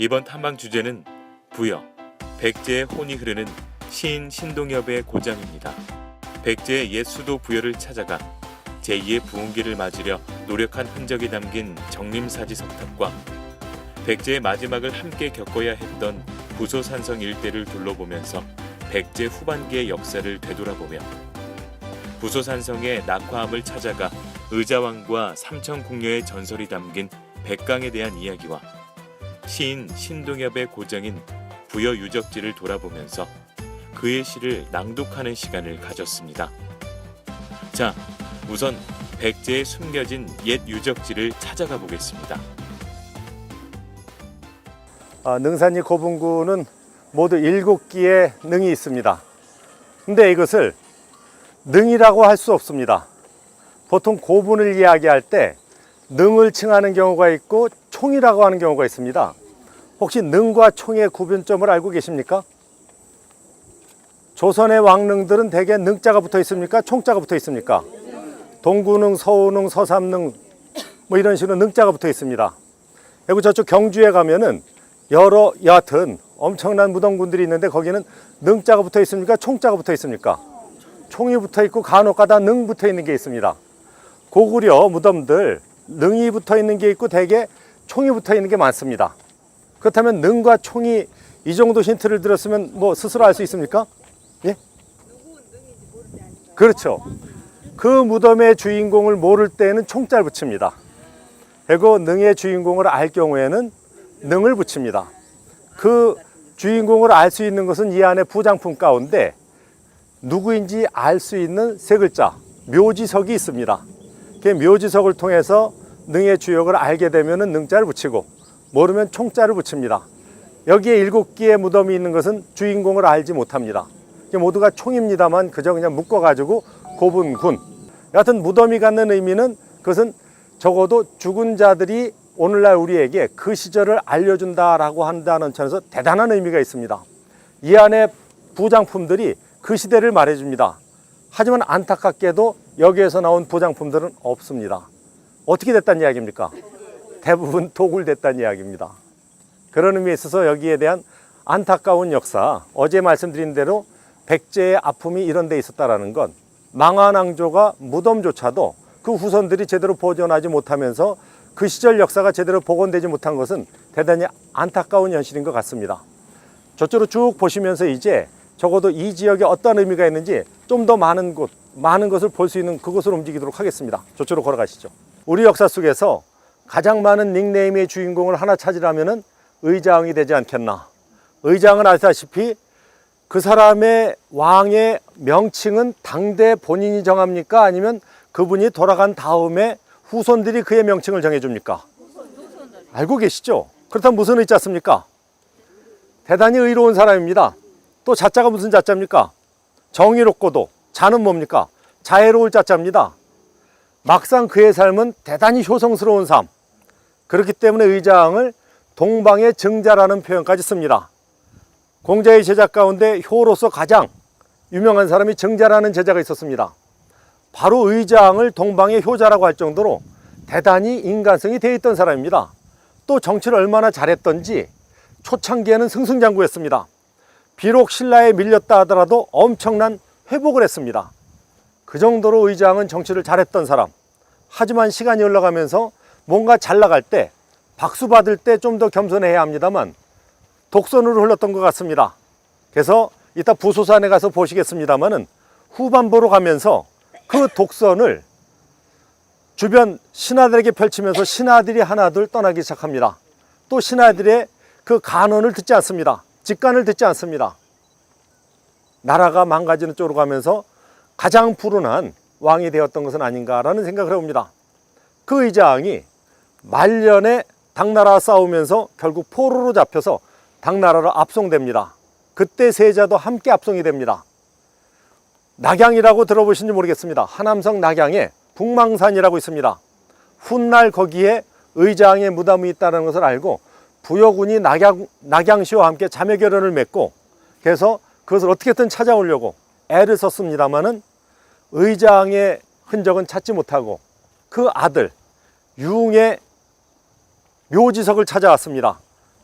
이번 탐방 주제는 부여, 백제의 혼이 흐르는 시인 신동엽의 고장입니다. 백제의 옛 수도 부여를 찾아가 제2의 부흥기를 맞으려 노력한 흔적이 담긴 정림사지 석탑과 백제의 마지막을 함께 겪어야 했던 부소산성 일대를 둘러보면서 백제 후반기의 역사를 되돌아보며 부소산성의 낙화암을 찾아가 의자왕과 삼천궁녀의 전설이 담긴 백강에 대한 이야기와 시인 신동엽의 고장인 부여 유적지를 돌아보면서 그의 시를 낭독하는 시간을 가졌습니다. 자, 우선 백제에 숨겨진 옛 유적지를 찾아가 보겠습니다. 능산리 고분군은 모두 7기의 능이 있습니다. 근데 이것을 능이라고 할 수 없습니다. 보통 고분을 이야기할 때 능을 칭하는 경우가 있고 총이라고 하는 경우가 있습니다. 혹시 능과 총의 구분점을 알고 계십니까? 조선의 왕릉들은 대개 능자가 붙어 있습니까? 총자가 붙어 있습니까? 동구능, 서우능, 서삼능 뭐 이런 식으로 능자가 붙어 있습니다. 그리고 저쪽 경주에 가면은 여하튼 엄청난 무덤군들이 있는데 거기는 능자가 붙어 있습니까? 총자가 붙어 있습니까? 총이 붙어 있고 간혹가다 능 붙어 있는 게 있습니다. 고구려 무덤들 능이 붙어 있는 게 있고 대개 총이 붙어 있는 게 많습니다. 그렇다면 능과 총이 이 정도 힌트를 들었으면 뭐 스스로 알 수 있습니까? 예? 그렇죠. 그 무덤의 주인공을 모를 때는 총자를 붙입니다. 그리고 능의 주인공을 알 경우에는 능을 붙입니다. 그 주인공을 알 수 있는 것은 이 안에 부장품 가운데 누구인지 알 수 있는 세 글자 묘지석이 있습니다. 그 묘지석을 통해서 능의 주역을 알게 되면 능자를 붙이고 모르면 총자를 붙입니다. 여기에 7기의 무덤이 있는 것은 주인공을 알지 못합니다. 모두가 총입니다만 그저 그냥 묶어가지고 고분군. 여하튼 무덤이 갖는 의미는 그것은 적어도 죽은 자들이 오늘날 우리에게 그 시절을 알려준다라고 한다는 점에서 대단한 의미가 있습니다. 이 안에 부장품들이 그 시대를 말해줍니다. 하지만 안타깝게도 여기에서 나온 부장품들은 없습니다. 어떻게 됐다는 이야기입니까? 대부분 도굴됐다는 이야기입니다. 그런 의미에 있어서 여기에 대한 안타까운 역사, 어제 말씀드린 대로 백제의 아픔이 이런 데 있었다라는 건 망한왕조가 무덤조차도 그 후손들이 제대로 보존하지 못하면서 그 시절 역사가 제대로 복원되지 못한 것은 대단히 안타까운 현실인 것 같습니다. 저쪽으로 쭉 보시면서 이제 적어도 이 지역에 어떤 의미가 있는지 좀 더 많은 것을 볼 수 있는 그곳으로 움직이도록 하겠습니다. 저쪽으로 걸어가시죠. 우리 역사 속에서 가장 많은 닉네임의 주인공을 하나 찾으려면 의장이 되지 않겠나. 의장은 아시다시피 그 사람의 왕의 명칭은 당대 본인이 정합니까? 아니면 그분이 돌아간 다음에 후손들이 그의 명칭을 정해줍니까? 알고 계시죠? 그렇다면 무슨 의자 씁니까? 대단히 의로운 사람입니다. 또 자자가 무슨 자자입니까? 정의롭고도. 자는 뭡니까? 자애로울 자자입니다. 막상 그의 삶은 대단히 효성스러운 삶. 그렇기 때문에 의장을 동방의 증자라는 표현까지 씁니다. 공자의 제자 가운데 효로서 가장 유명한 사람이 증자라는 제자가 있었습니다. 바로 의장을 동방의 효자라고 할 정도로 대단히 인간성이 되어 있던 사람입니다. 또 정치를 얼마나 잘했던지 초창기에는 승승장구했습니다. 비록 신라에 밀렸다 하더라도 엄청난 회복을 했습니다. 그 정도로 의장은 정치를 잘했던 사람. 하지만 시간이 흘러가면서 뭔가 잘 나갈 때 박수 받을 때 좀 더 겸손해야 합니다만 독선으로 흘렀던 것 같습니다. 그래서 이따 부소산에 가서 보시겠습니다만은 후반부로 가면서 그 독선을 주변 신하들에게 펼치면서 신하들이 하나둘 떠나기 시작합니다. 또 신하들의 그 간언을 듣지 않습니다. 직간을 듣지 않습니다. 나라가 망가지는 쪽으로 가면서 가장 불운한 왕이 되었던 것은 아닌가라는 생각을 해봅니다. 그 의장이 말년에 당나라와 싸우면서 결국 포로로 잡혀서 당나라로 압송됩니다. 그때 세자도 함께 압송이 됩니다. 낙양이라고 들어보신지 모르겠습니다. 하남성 낙양에 북망산이라고 있습니다. 훗날 거기에 의장의 무덤이 있다는 것을 알고 부여군이 낙양시와 함께 자매결연을 맺고 그래서 그것을 어떻게든 찾아오려고 애를 썼습니다마는 의장의 흔적은 찾지 못하고 그 아들 유웅의 묘지석을 찾아왔습니다.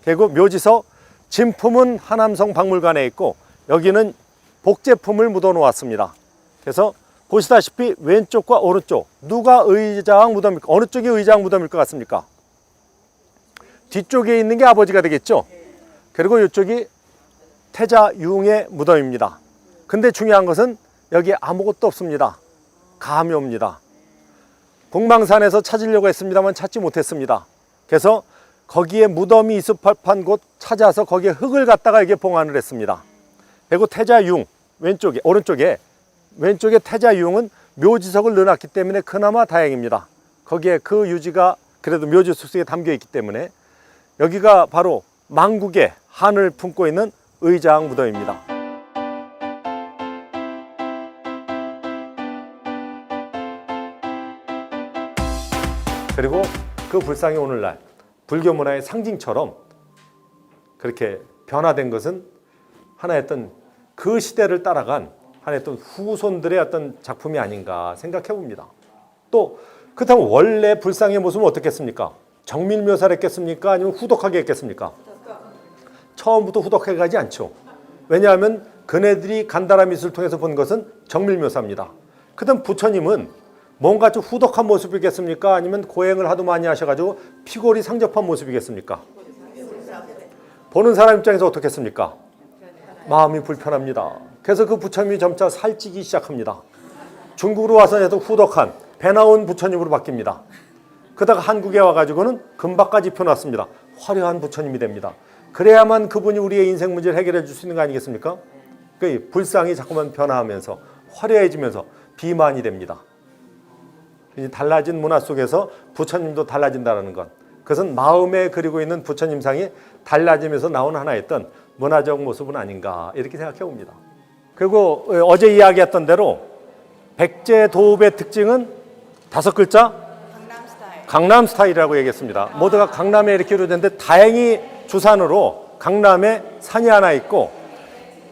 그리고 묘지석 진품은 하남성 박물관에 있고 여기는 복제품을 묻어 놓았습니다. 그래서 보시다시피 왼쪽과 오른쪽 누가 의장 무덤일까? 어느 쪽이 의장 무덤일 것 같습니까? 뒤쪽에 있는 게 아버지가 되겠죠. 그리고 이쪽이 태자융의 무덤입니다. 근데 중요한 것은 여기에 아무것도 없습니다. 가묘입니다. 북망산에서 찾으려고 했습니다만 찾지 못했습니다. 그래서 거기에 무덤이 있을 법한 곳 찾아서 거기에 흙을 갖다가 이게 봉안을 했습니다. 그리고 태자융 오른쪽에 왼쪽에 태자융은 묘지석을 넣어놨기 때문에 그나마 다행입니다. 거기에 그 유지가 그래도 묘지석 속에 담겨 있기 때문에 여기가 바로 망국의 한을 품고 있는 의장 무덤입니다. 그리고 그 불상이 오늘날 불교 문화의 상징처럼 그렇게 변화된 것은 하나의 어떤 그 시대를 따라간 하나의 어떤 후손들의 어떤 작품이 아닌가 생각해 봅니다. 또 그렇다면 원래 불상의 모습은 어떻겠습니까? 정밀 묘사를 했겠습니까? 아니면 후덕하게 했겠습니까? 처음부터 후덕하게 가지 않죠. 왜냐하면 그네들이 간다라 미술을 통해서 본 것은 정밀 묘사입니다. 그다음 부처님은 뭔가 좀 후덕한 모습이겠습니까? 아니면 고행을 하도 많이 하셔가지고 피골이 상접한 모습이겠습니까? 보는 사람 입장에서 어떻겠습니까? 마음이 불편합니다. 그래서 그 부처님이 점차 살찌기 시작합니다. 중국으로 와서도 후덕한 배 나온 부처님으로 바뀝니다. 그러다가 한국에 와가지고는 금박까지 펴놨습니다. 화려한 부처님이 됩니다. 그래야만 그분이 우리의 인생 문제를 해결해 줄 수 있는 거 아니겠습니까? 그 불상이 자꾸만 변화하면서 화려해지면서 비만이 됩니다. 달라진 문화 속에서 부처님도 달라진다는 것, 그것은 마음에 그리고 있는 부처님상이 달라지면서 나온 하나의 어떤 문화적 모습은 아닌가 이렇게 생각해 봅니다. 그리고 어제 이야기했던 대로 백제 도읍의 특징은 5글자 강남 스타일이라고 얘기했습니다. 모두가 강남에 이렇게 이루어졌는데 다행히 주산으로 강남에 산이 하나 있고,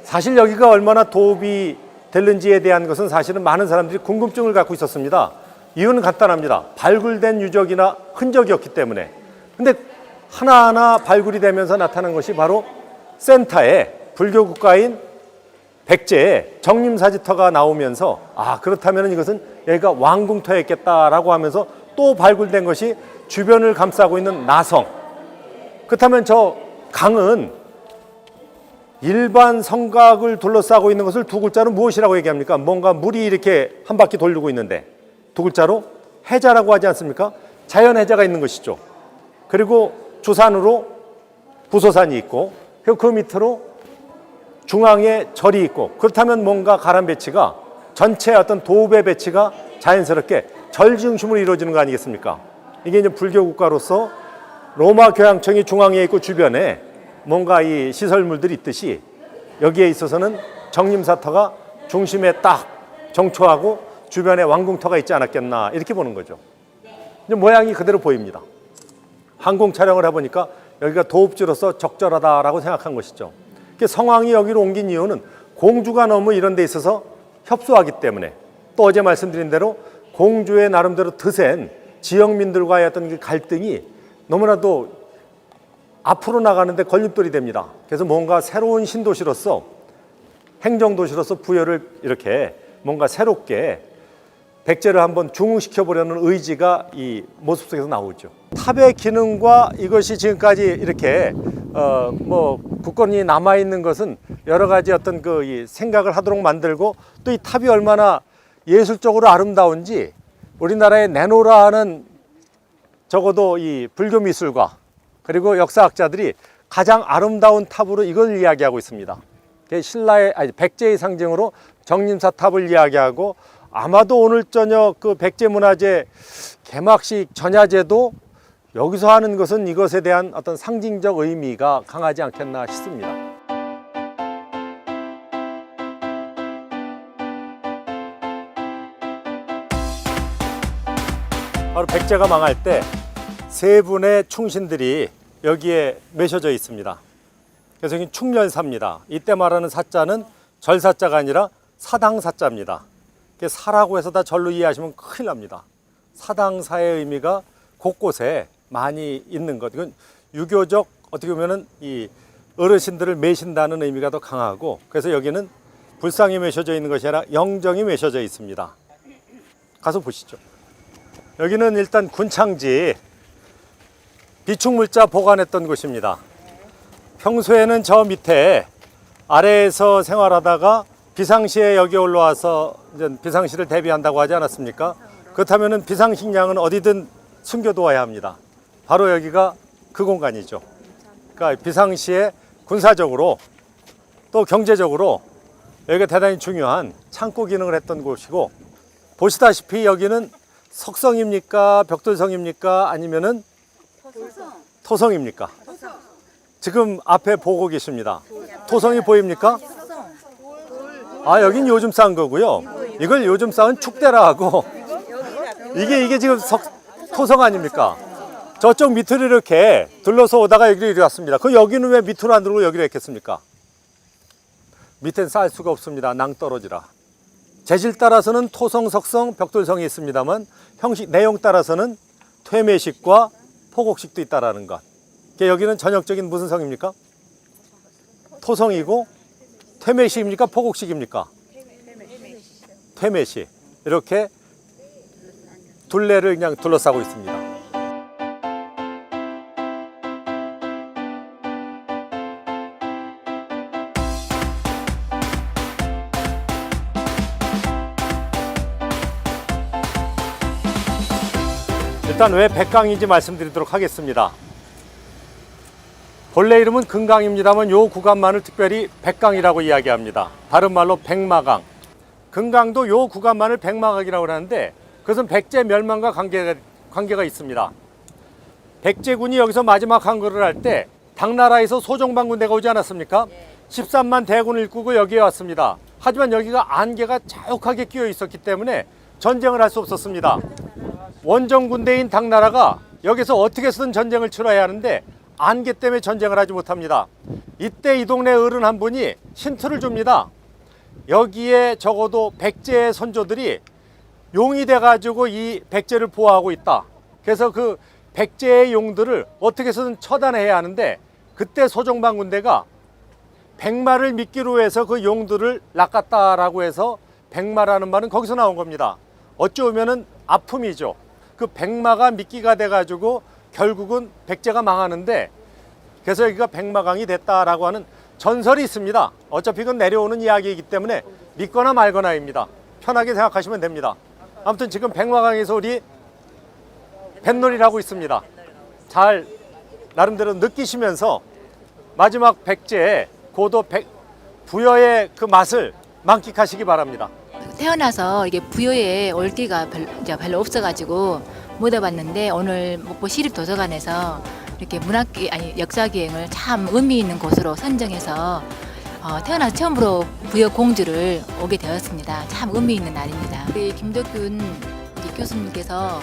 사실 여기가 얼마나 도읍이 될는지에 대한 것은 사실은 많은 사람들이 궁금증을 갖고 있었습니다. 이유는 간단합니다. 발굴된 유적이나 흔적이 없기 때문에. 근데 하나하나 발굴이 되면서 나타난 것이 바로 센터에 불교 국가인 백제에 정림사지터가 나오면서 그렇다면 이것은 여기가 왕궁터였겠다라고 하면서 또 발굴된 것이 주변을 감싸고 있는 나성. 그렇다면 저 강은 일반 성곽을 둘러싸고 있는 것을 2글자로 무엇이라고 얘기합니까? 뭔가 물이 이렇게 한 바퀴 돌리고 있는데 2글자로 해자라고 하지 않습니까? 자연해자가 있는 것이죠. 그리고 주산으로 부소산이 있고, 그리고 그 밑으로 중앙에 절이 있고, 그렇다면 뭔가 가람 배치가 전체 어떤 도읍의 배치가 자연스럽게 절 중심으로 이루어지는 거 아니겠습니까? 이게 이제 불교 국가로서 로마 교황청이 중앙에 있고 주변에 뭔가 이 시설물들이 있듯이 여기에 있어서는 정림사터가 중심에 딱 정초하고 주변에 왕궁터가 있지 않았겠나 이렇게 보는 거죠. 이제 모양이 그대로 보입니다. 항공 촬영을 해보니까 여기가 도읍지로서 적절하다라고 생각한 것이죠. 성왕이 여기로 옮긴 이유는 공주가 너무 이런 데 있어서 협소하기 때문에, 또 어제 말씀드린 대로 공주의 나름대로 드센 지역민들과의 어떤 그 갈등이 너무나도 앞으로 나가는데 걸림돌이 됩니다. 그래서 뭔가 새로운 신도시로서, 행정도시로서 부여를 이렇게 뭔가 새롭게 백제를 한번 중흥시켜 보려는 의지가 이 모습 속에서 나오죠. 탑의 기능과 이것이 지금까지 이렇게 굳건히 남아 있는 것은 여러 가지 어떤 그 이 생각을 하도록 만들고, 또 이 탑이 얼마나 예술적으로 아름다운지 우리나라의 내노라 하는 적어도 이 불교 미술가 그리고 역사학자들이 가장 아름다운 탑으로 이걸 이야기하고 있습니다. 백제의 상징으로 정림사 탑을 이야기하고, 아마도 오늘 저녁 그 백제문화재 개막식 전야제도 여기서 하는 것은 이것에 대한 어떤 상징적 의미가 강하지 않겠나 싶습니다. 바로 백제가 망할 때 3분의 충신들이 여기에 매셔져 있습니다. 그래서 여기 충렬사입니다. 이때 말하는 사자는 절사자가 아니라 사당사자입니다. 사라고 해서 다 절로 이해하시면 큰일 납니다. 사당사의 의미가 곳곳에 많이 있는 것. 이건 유교적 어떻게 보면은 이 어르신들을 매신다는 의미가 더 강하고, 그래서 여기는 불상이 매셔져 있는 것이 아니라 영정이 매셔져 있습니다. 가서 보시죠. 여기는 일단 군창지 비축물자 보관했던 곳입니다. 평소에는 저 밑에 아래에서 생활하다가 비상시에 여기 올라와서 이제 비상시를 대비한다고 하지 않았습니까? 그렇다면 비상식량은 어디든 숨겨두어야 합니다. 바로 여기가 그 공간이죠. 그러니까 비상시에 군사적으로 또 경제적으로 여기가 대단히 중요한 창고 기능을 했던 곳이고, 보시다시피 여기는 석성입니까? 벽돌성입니까? 아니면은 토성입니까? 지금 앞에 보고 계십니다. 토성이 보입니까? 아, 여긴 요즘 쌓은 거고요. 이걸 요즘 쌓은 축대라 하고, 이게 지금 토성 아닙니까? 저쪽 밑으로 이렇게 둘러서 오다가 여기로 이리 왔습니다. 그 여기는 왜 밑으로 안 들고 여기로 했겠습니까? 밑엔 쌓을 수가 없습니다. 낭떠러지라. 재질 따라서는 토성, 석성, 벽돌성이 있습니다만 형식, 내용 따라서는 퇴매식과 포곡식도 있다라는 것. 여기는 전형적인 무슨 성입니까? 토성이고, 퇴매식입니까? 포곡식입니까? 퇴매식. 이렇게 둘레를 그냥 둘러싸고 있습니다. 일단 왜 백강인지 말씀드리도록 하겠습니다. 본래 이름은 금강입니다만 요 구간만을 특별히 백강이라고 이야기합니다. 다른 말로 백마강. 금강도 요 구간만을 백마강이라고 하는데, 그것은 백제 멸망과 관계가 있습니다. 백제군이 여기서 마지막 항거를 할 때 당나라에서 소종반 군대가 오지 않았습니까? 13만 대군을 이끌고 여기에 왔습니다. 하지만 여기가 안개가 자욱하게 끼어 있었기 때문에 전쟁을 할 수 없었습니다. 원정 군대인 당나라가 여기서 어떻게 해서든 전쟁을 치러야 하는데 안개 때문에 전쟁을 하지 못합니다. 이때 이 동네 어른 한 분이 힌트를 줍니다. 여기에 적어도 백제의 선조들이 용이 돼가지고 이 백제를 보호하고 있다. 그래서 그 백제의 용들을 어떻게 해서든 처단해야 하는데, 그때 소종반 군대가 백마를 미끼로 해서 그 용들을 낚았다라고 해서 백마라는 말은 거기서 나온 겁니다. 어찌 보면은 아픔이죠. 그 백마가 미끼가 돼가지고 결국은 백제가 망하는데, 그래서 여기가 백마강이 됐다라고 하는 전설이 있습니다. 어차피 그건 내려오는 이야기이기 때문에 믿거나 말거나입니다. 편하게 생각하시면 됩니다. 아무튼 지금 백마강에서 우리 뱃놀이를 하고 있습니다. 잘 나름대로 느끼시면서 마지막 백제의 고도 부여의 그 맛을 만끽하시기 바랍니다. 태어나서 이게 부여에 올 기가 별로 없어가지고 못 와봤는데, 오늘 목포 시립도서관에서 이렇게 역사기행을 참 의미 있는 곳으로 선정해서 태어나서 처음으로 부여 공주를 오게 되었습니다. 참 의미 있는 날입니다. 우리 김덕균 교수님께서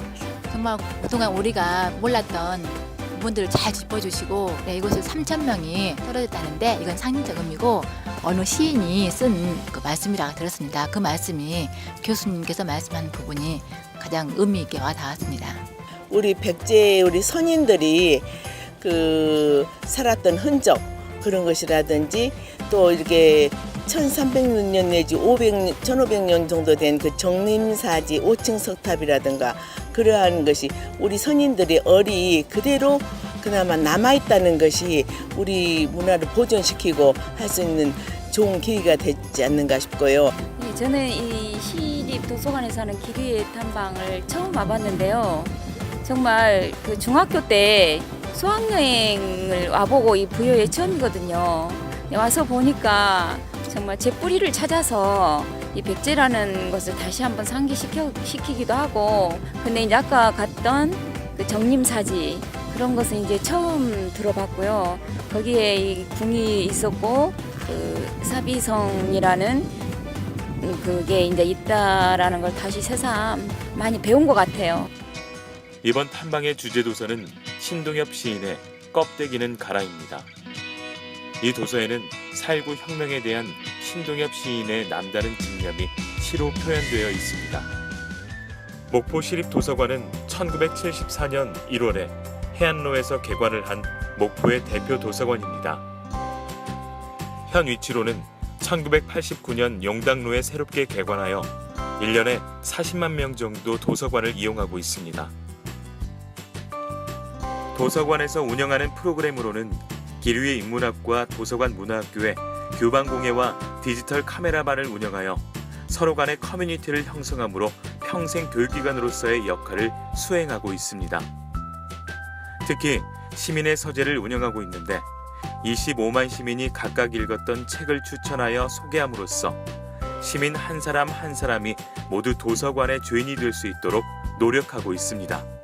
정말 그동안 우리가 몰랐던 부분들을 잘 짚어주시고, 이곳에 3,000명이 떨어졌다는데 이건 상징적 의미고 어느 시인이 쓴 그 말씀이라고 들었습니다. 그 말씀이 교수님께서 말씀한 부분이 가장 의미 있게 와 닿았습니다. 우리 백제 우리 선인들이 그 살았던 흔적 그런 것이라든지, 또 이렇게 1300년 내지 1500년 정도 된 그 정림사지 5층 석탑이라든가 그러한 것이 우리 선인들의 얼이 그대로 그나마 남아있다는 것이 우리 문화를 보존시키고 할 수 있는 좋은 계기가 되지 않는가 싶고요. 저는 이 시립도서관에서 하는 기리의 탐방을 처음 와봤는데요. 정말 그 중학교 때 수학여행을 와보고 이 부여에 처음이거든요. 와서 보니까 정말 제 뿌리를 찾아서 이 백제라는 것을 다시 한번 상기시키기도 하고, 근데 이제 아까 갔던 그 정림사지 그런 것은 이제 처음 들어봤고요. 거기에 이 궁이 있었고 그 사비성이라는 그게 이제 있다라는 걸 다시 새삼 많이 배운 것 같아요. 이번 탐방의 주제 도서는 신동엽 시인의 껍데기는 가라입니다. 이 도서에는 살구 혁명에 대한 신동엽 시인의 남다른 집념이 시로 표현되어 있습니다. 목포시립도서관은 1974년 1월에 해안로에서 개관을 한 목포의 대표 도서관입니다. 현 위치로는 1989년 용당로에 새롭게 개관하여 1년에 40만 명 정도 도서관을 이용하고 있습니다. 도서관에서 운영하는 프로그램으로는 기류의 인문학과 도서관 문화학교의 교방공예와 디지털 카메라반을 운영하여 서로 간의 커뮤니티를 형성함으로 평생 교육기관으로서의 역할을 수행하고 있습니다. 특히 시민의 서재를 운영하고 있는데 25만 시민이 각각 읽었던 책을 추천하여 소개함으로써 시민 한 사람 한 사람이 모두 도서관의 주인이 될 수 있도록 노력하고 있습니다.